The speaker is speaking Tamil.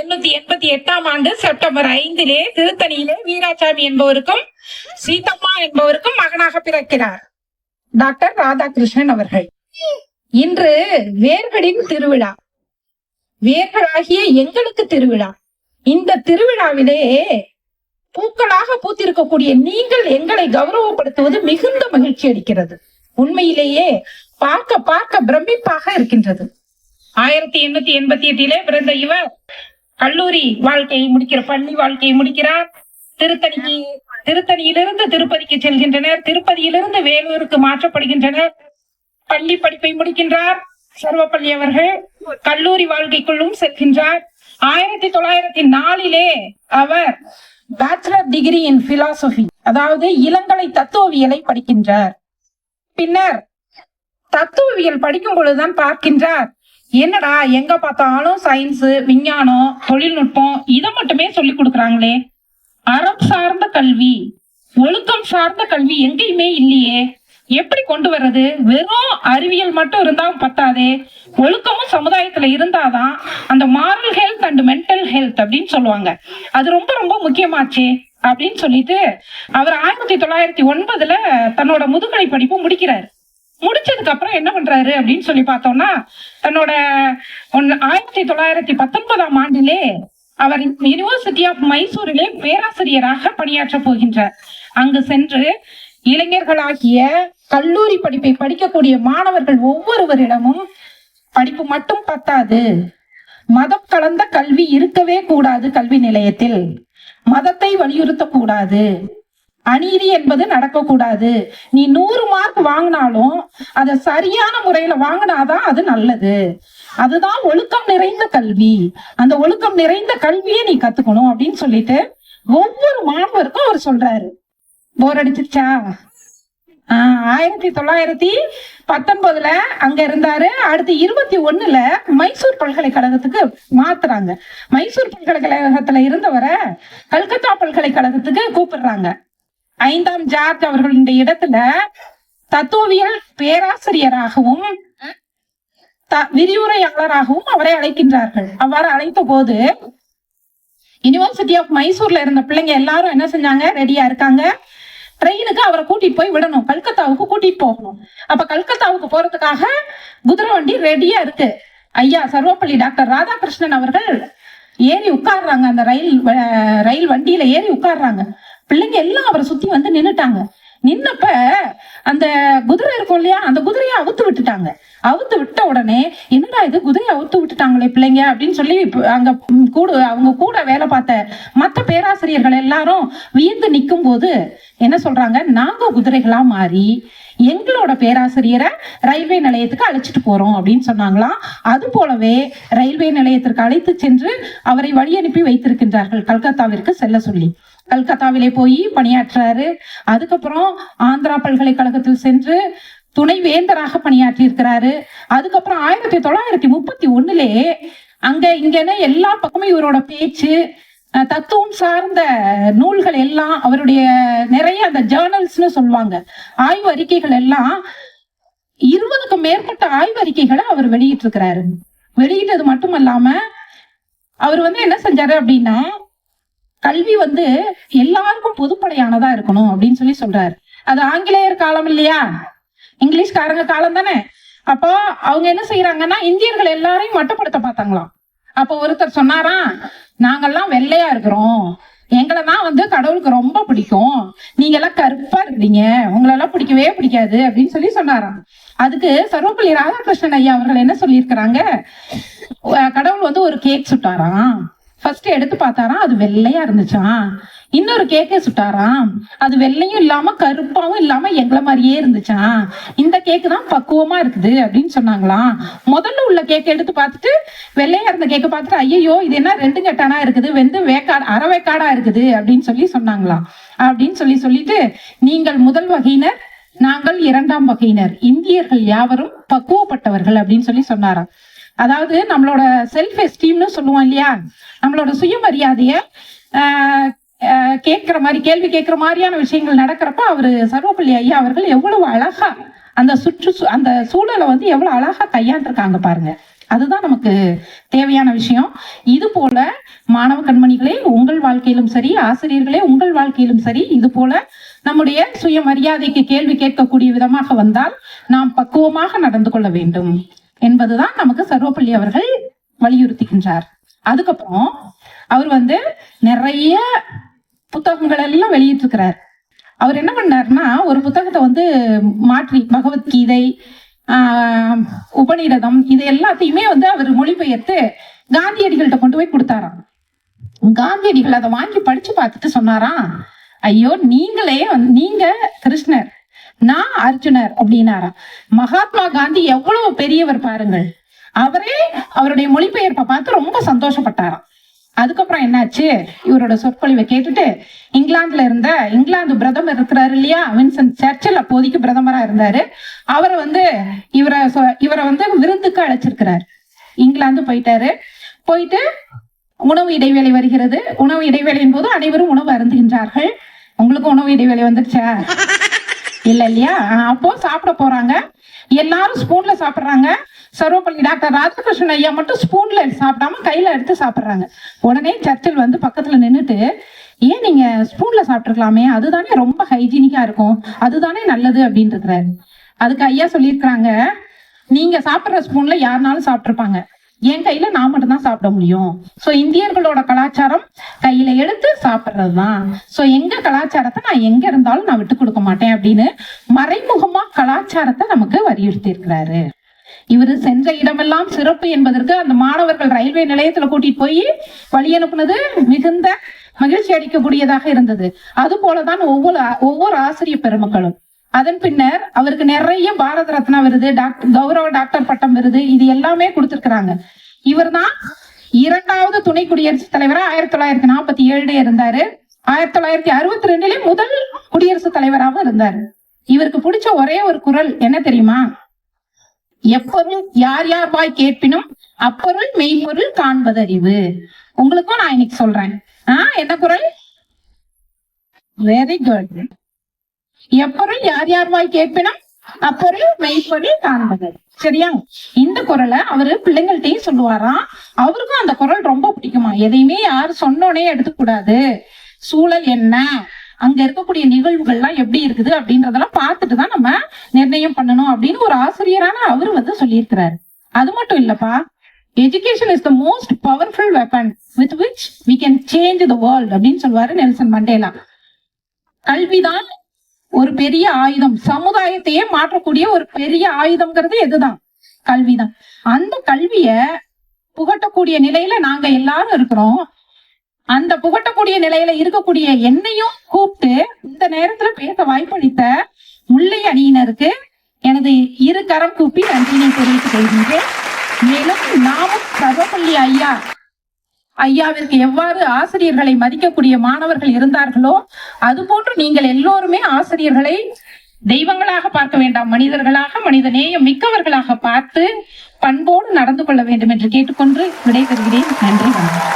1888 செப்டம்பர் 5 திருத்தணியிலே வீராசாமி என்பவருக்கும் சீதம்மா என்பவருக்கும் மகனாக பிறக்கிறார் டாக்டர் ராதாகிருஷ்ணன் அவர்கள். இன்று வேர்களின் திருவிழா, வேர்களாகிய எங்களுக்கு திருவிழா. இந்த திருவிழாவிலே பூக்களாக பூத்திருக்கக்கூடிய நீங்கள் எங்களை கௌரவப்படுத்துவது மிகுந்த மகிழ்ச்சி அளிக்கிறது. உண்மையிலேயே பார்க்க பார்க்க பிரமிப்பாக இருக்கின்றது. 1888 பிறந்த இவர் கல்லூரி வாழ்க்கையை முடிக்கிற, பள்ளி வாழ்க்கையை முடிக்கிறார். திருத்தணியிலிருந்து திருப்பதிக்கு செல்கின்றனர். திருப்பதியிலிருந்து வேலூருக்கு மாற்றப்படுகின்றனர். பள்ளி படிப்பை முடிக்கின்றார் சர்வப்பள்ளி அவர்கள். கல்லூரி வாழ்க்கைக்குள்ளும் செல்கின்றார். 1904 அவர் பேச்சுலர் டிகிரி இன் பிலாசபி, அதாவது இளங்கலை தத்துவவியலை படிக்கின்றார். பின்னர் தத்துவவியல் படிக்கும் பொழுதுதான் பார்க்கின்றார், என்னடா எங்க பார்த்தாலும் சயின்ஸ், விஞ்ஞானம், தொழில்நுட்பம் இதை மட்டுமே சொல்லி கொடுக்குறாங்களே, அறம் சார்ந்த கல்வி, ஒழுக்கம் சார்ந்த கல்வி எங்கேயுமே இல்லையே, எப்படி கொண்டு வர்றது? வெறும் அறிவியல் மட்டும் இருந்தா பத்தாதே, ஒழுக்கமும் சமுதாயத்துல இருந்தாதான் அந்த moral health and mental health அப்படின்னு சொல்லுவாங்க, அது ரொம்ப ரொம்ப முக்கியமாச்சே அப்படின்னு சொல்லிட்டு அவர் 1909 தன்னோட முதுகலை படிப்பு முடிக்கிறார். முடிச்சதுக்கு அப்புறம் என்ன பண்றாரு அப்படின்னு சொல்லி பார்த்தோம்னா, தன்னோட 1919 அவர் யூனிவர்சிட்டி ஆஃப் மைசூரிலே பேராசிரியராக பணியாற்ற போகின்றார். அங்கு சென்று இளைஞர்களாகிய கல்லூரி படிப்பை படிக்கக்கூடிய மாணவர்கள் ஒவ்வொருவரிடமும் படிப்பு மட்டும் பத்தாது, மதம் கலந்த கல்வி இருக்கவே கூடாது, கல்வி நிலையத்தில் மதத்தை வலியுறுத்த கூடாது, அநீதி என்பது நடக்கக்கூடாது, நீ 100 மார்க் வாங்கினாலும் அதை சரியான முறையில வாங்கினாதான் அது நல்லது, அதுதான் ஒழுக்கம் நிறைந்த கல்வி, அந்த ஒழுக்கம் நிறைந்த கல்வியை நீ கத்துக்கணும் அப்படின்னு சொல்லிட்டு ஒவ்வொரு மாணவருக்கும் அவர் சொல்றாரு. போர் அடிச்சிருச்சா? 1919 அங்க இருந்தாரு. அடுத்து 21 மைசூர் பல்கலைக்கழகத்துக்கு மாத்துறாங்க. மைசூர் பல்கலைக்கழகத்துல இருந்தவரை கல்கத்தா பல்கலைக்கழகத்துக்கு கூப்பிடுறாங்க. 5ஆம் ஜார்ஜ் அவர்களுடைய இடத்துல தத்துவவியல் பேராசிரியராகவும் விரிவுரையாளராகவும் அவரை அழைக்கின்றார்கள். அவ்வாறு அழைத்த போது யூனிவர்சிட்டி ஆஃப் மைசூர்ல இருந்த பிள்ளைங்க எல்லாரும் என்ன செஞ்சாங்க, ரெடியா இருக்காங்க, ட்ரெயினுக்கு அவரை கூட்டிட்டு போய் விடணும், கல்கத்தாவுக்கு கூட்டிட்டு போகணும். அப்ப கல்கத்தாவுக்கு போறதுக்காக குதிரை வண்டி ரெடியா இருக்கு. ஐயா சர்வப்பள்ளி டாக்டர் ராதாகிருஷ்ணன் அவர்கள் ஏறி உட்கார்றாங்க, அந்த ரயில் வண்டியில ஏறி உட்கார்றாங்க. பிள்ளைங்க எல்லாம் அவரை சுத்தி வந்து நின்னுட்டாங்க. நின்னப்ப அந்த குதிரை இருக்கும் இல்லையா, அந்த குதிரையை அவுத்து விட்டுட்டாங்க. அவுத்து விட்ட உடனே என்னடா இது, குதிரையை அவுத்து விட்டுட்டாங்களே பிள்ளைங்க அப்படின்னு சொல்லி அங்க அவங்க கூட வேலை பார்த்த மற்ற பேராசிரியர்கள் எல்லாரும் வியந்து நிற்கும் போது என்ன சொல்றாங்க, நாங்க குதிரைகளா மாறி எங்களோட பேராசிரியரை ரயில்வே நிலையத்துக்கு அழைச்சிட்டு போறோம் அப்படின்னு சொன்னாங்களாம். அது போலவே ரயில்வே நிலையத்திற்கு அழைத்து சென்று அவரை வழி அனுப்பி வைத்திருக்கின்றார்கள் கல்கத்தாவிற்கு செல்ல சொல்லி. கல்கத்தாவிலே போய் பணியாற்றாரு. அதுக்கப்புறம் ஆந்திரா பல்கலைக்கழகத்தில் சென்று துணை வேந்தராக பணியாற்றி இருக்கிறாரு. அதுக்கப்புறம் 1931 அங்க இங்கன்னு எல்லா பக்கமும் இவரோட பேச்சு, தத்துவம் சார்ந்த நூல்கள் எல்லாம், அவருடைய நிறைய அந்த ஜேர்னல்ஸ்னு சொல்லுவாங்க, ஆய்வு அறிக்கைகள் எல்லாம் 20க்கும் மேற்பட்ட ஆய்வு அறிக்கைகளை அவர் வெளியிட்டு இருக்கிறாரு. வெளியிட்டது மட்டும் இல்லாம அவர் என்ன செஞ்சாரு அப்படின்னா, கல்வி எல்லாருக்கும் பொதுப்படையானதா இருக்கணும் அப்படின்னு சொல்லி சொல்றாரு. அது ஆங்கிலேயர் காலம் இல்லையா, இங்கிலீஷ்காரங்க காலம் தானே. அப்போ அவங்க என்ன செய்யறாங்கன்னா, இந்தியர்கள் எல்லாரையும் மட்டுப்படுத்த பார்த்தாங்களாம். அப்போ ஒருத்தர் சொன்னாராம், நாங்கெல்லாம் வெள்ளையா இருக்கிறோம், எங்களை தான் கடவுளுக்கு ரொம்ப பிடிக்கும், நீங்க எல்லாம் கருப்பா இருக்கிறீங்க, உங்களெல்லாம் பிடிக்கவே பிடிக்காது அப்படின்னு சொல்லி சொன்னாராம். அதுக்கு சர்வப்பள்ளி ராதாகிருஷ்ணன் ஐயா அவர்கள் என்ன சொல்லியிருக்கிறாங்க, கடவுள் ஒரு கேக் சுட்டாராம். ஃபர்ஸ்ட் எடுத்து பார்த்தாராம், அது வெள்ளையா இருந்துச்சான். இன்னொரு கேக்கை சுட்டாராம், அது வெள்ளையும் இல்லாம கருப்பாவும் இல்லாம எங்களை மாதிரியே இருந்துச்சான். இந்த கேக்கு தான் பக்குவமா இருக்குது அப்படின்னு சொன்னாங்களாம். முதல்ல உள்ள கேக்கை எடுத்து பார்த்துட்டு, வெள்ளையா இருந்த கேக்கை பார்த்துட்டு, ஐயோ இது என்ன 2 கட்டானா இருக்குது, அரை வேக்காடா இருக்குது அப்படின்னு சொல்லி சொன்னாங்களாம். அப்படின்னு சொல்லிட்டு, நீங்கள் முதல் வகையினர், நாங்கள் 2ஆம் வகையினர், இந்தியர்கள் யாவரும் பக்குவப்பட்டவர்கள் அப்படின்னு சொல்லி சொன்னாராம். அதாவது நம்மளோட செல்ஃப் எஸ்டீம்னு சொல்லுவோம் இல்லையா, நம்மளோட சுயமரியாதைய கேட்கிற மாதிரி, கேள்வி கேட்கிற மாதிரியான விஷயங்கள் நடக்கிறப்ப அவரு சர்வப்பள்ளி ஐயா அவர்கள் எவ்வளவு அழகா அந்த அந்த சூழலை எவ்வளவு அழகா கையாண்டிருக்காங்க பாருங்க. அதுதான் நமக்கு தேவையான விஷயம். இது போல மாணவ கண்மணிகளே, உங்கள் வாழ்க்கையிலும் சரி, ஆசிரியர்களே உங்கள் வாழ்க்கையிலும் சரி, இது போல நம்முடைய சுயமரியாதைக்கு கேள்வி கேட்கக்கூடிய விதமாக வந்தால் நாம் பக்குவமாக நடந்து கொள்ள வேண்டும் என்பதுதான் நமக்கு சர்வப்பள்ளி அவர்கள் வலியுறுத்துகின்றார். அதுக்கப்புறம் அவர் நிறைய புத்தகங்கள் எல்லாம் வெளியிட்டிருக்கிறார். அவர் என்ன பண்ணாருன்னா, ஒரு புத்தகத்தை மாற்றி பகவத்கீதை, உபநிடதம், இது எல்லாத்தையுமே அவர் மொழிபெயர்த்து காந்தியடிகள்கிட்ட கொண்டு போய் கொடுத்தாராம். காந்தியடிகள் அதை வாங்கி படிச்சு பார்த்துட்டு சொன்னாராம், ஐயோ நீங்க கிருஷ்ணர், நான் அர்ஜுனர் அப்படின்னாராம். மகாத்மா காந்தி எவ்வளவு பெரியவர் பாருங்கள். அவருடைய மொழிபெயர்ப்பை பார்த்து ரொம்ப சந்தோஷப்பட்டாராம். அதுக்கப்புறம் என்னாச்சு, இவரோட சொற்பொழிவை கேட்டுட்டு இங்கிலாந்து பிரதமர் இருக்கிறாரு இல்லையா, வின்சென்ட் சர்ச்சில் அப்போதைக்கு பிரதமரா இருந்தாரு. இவரை விருந்துக்கு அழைச்சிருக்கிறாரு. இங்கிலாந்து போயிட்டு உணவு இடைவேளை வருகிறது. உணவு இடைவேளையின் போது அனைவரும் உணவு அருந்துகின்றார்கள். உங்களுக்கு உணவு இடைவேளை வந்துருச்சா? இல்லையா? அப்போ சாப்பிட போறாங்க. எல்லாரும் ஸ்பூன்ல சாப்பிடுறாங்க. சர்வப்பள்ளி டாக்டர் ராதாகிருஷ்ணன் ஐயா மட்டும் ஸ்பூன்ல சாப்பிடாம கையில எடுத்து சாப்பிடுறாங்க. உடனே சர்ச்சில் பக்கத்துல நின்றுட்டு, ஏன் நீங்க ஸ்பூன்ல சாப்பிட்டுருக்கலாமே, அதுதானே ரொம்ப ஹைஜீனிக்கா இருக்கும், அதுதானே நல்லது அப்படின்னு இருக்கிறாரு. அதுக்கு ஐயா சொல்லியிருக்கிறாங்க, நீங்க சாப்பிடுற ஸ்பூன்ல யாருனாலும் சாப்பிட்டுருப்பாங்க, என் கையில நான் மட்டும் தான் சாப்பிட முடியும். சோ இந்தியர்களோட கலாச்சாரம் கையில எடுத்து சாப்பிடுறதுதான். சோ எங்க கலாச்சாரத்தை நான் எங்க இருந்தாலும் நான் விட்டு கொடுக்க மாட்டேன் அப்படின்னு மறைமுகமா கலாச்சாரத்தை நமக்கு வலியுறுத்தி இருக்கிறாரு. இவரு சென்ற இடமெல்லாம் சிறப்பு என்பதற்கு அந்த மாணவர்கள் ரயில்வே நிலையத்துல கூட்டிட்டு போய் வழி அனுப்புனது மிகுந்த மகிழ்ச்சி அளிக்கக்கூடியதாக இருந்தது. அது போலதான் ஒவ்வொரு ஆசிரியர் பெருமக்களும். அதன் பின்னர் அவருக்கு நிறைய பாரத ரத்னா விருது, கௌரவ டாக்டர் பட்டம் விருது, இது எல்லாமே கொடுத்திருக்கிறாங்க. இவர் தான் 2வது துணை குடியரசுத் தலைவரா 1947 இருந்தாரு. 1962 முதல் குடியரசுத் தலைவராகவும் இருந்தாரு. இவருக்கு பிடிச்ச ஒரே ஒரு குறள் என்ன தெரியுமா? எப்பொருள் யார் யார் வாய் கேட்பினும் அப்பொருள் மெய்ப்பொருள் காண்பதறிவு. உங்களுக்கும் நான் இன்னைக்கு சொல்றேன். என்ன குறள்? Very good. எப்பொருள் யார் யார் வாய் கேட்பினும் அப்பொருள் மெய்ப்பொருள் காண்பது. சரியா? இந்த குறளை அவரு பிள்ளைங்கள்ட்டையும் சொல்லுவாராம். அவருக்கும் அந்த குறள் ரொம்ப பிடிக்குமா. எதையுமே யாரு சொன்னோனே எடுத்துக்கூடாது, சூழல் என்ன, அங்க இருக்கக்கூடிய நிகழ்வுகள்லாம் எப்படி இருக்குது அப்படின்றதெல்லாம் பார்த்துட்டுதான் நம்ம நிர்ணயம் பண்ணணும் அப்படின்னு ஒரு ஆசிரியரான அவரு சொல்லியிருக்கிறாரு. அது மட்டும் இல்லப்பா, education is the most powerful weapon with which we can change the world அப்படின்னு சொல்லுவாரு நெல்சன் மண்டேலா. கல்விதான் ஒரு பெரிய ஆயுதம், சமுதாயத்தையே மாற்றக்கூடிய ஒரு பெரிய ஆயுதம்ங்கிறது எதுதான்? கல்விதான். அந்த கல்விய புகட்டக்கூடிய நிலையில நாங்க எல்லாரும் இருக்கிறோம். அந்த புகட்டக்கூடிய நிலையில இருக்கக்கூடிய என்னையும் கூப்பிட்டு இந்த நேரத்துல பேச வாய்ப்பளித்த முல்லை அணியினருக்கு எனது 2 கரம் கூப்பி நன்றினை தெரிவித்துக் கொள்கின்றேன். மேலும் நாமும் சர்வப்பள்ளி ஐயாவிற்கு எவ்வாறு ஆசிரியர்களை மதிக்கக்கூடிய மாணவர்கள் இருந்தார்களோ அதுபோன்று நீங்கள் எல்லோருமே ஆசிரியர்களை தெய்வங்களாக பார்க்க வேண்டாம், மனிதர்களாக, மனித நேயம் மிக்கவர்களாக பார்த்து பண்போடு நடந்து கொள்ள வேண்டும் என்று கேட்டுக்கொண்டு விடைபெறுகிறேன். நன்றி, வணக்கம்.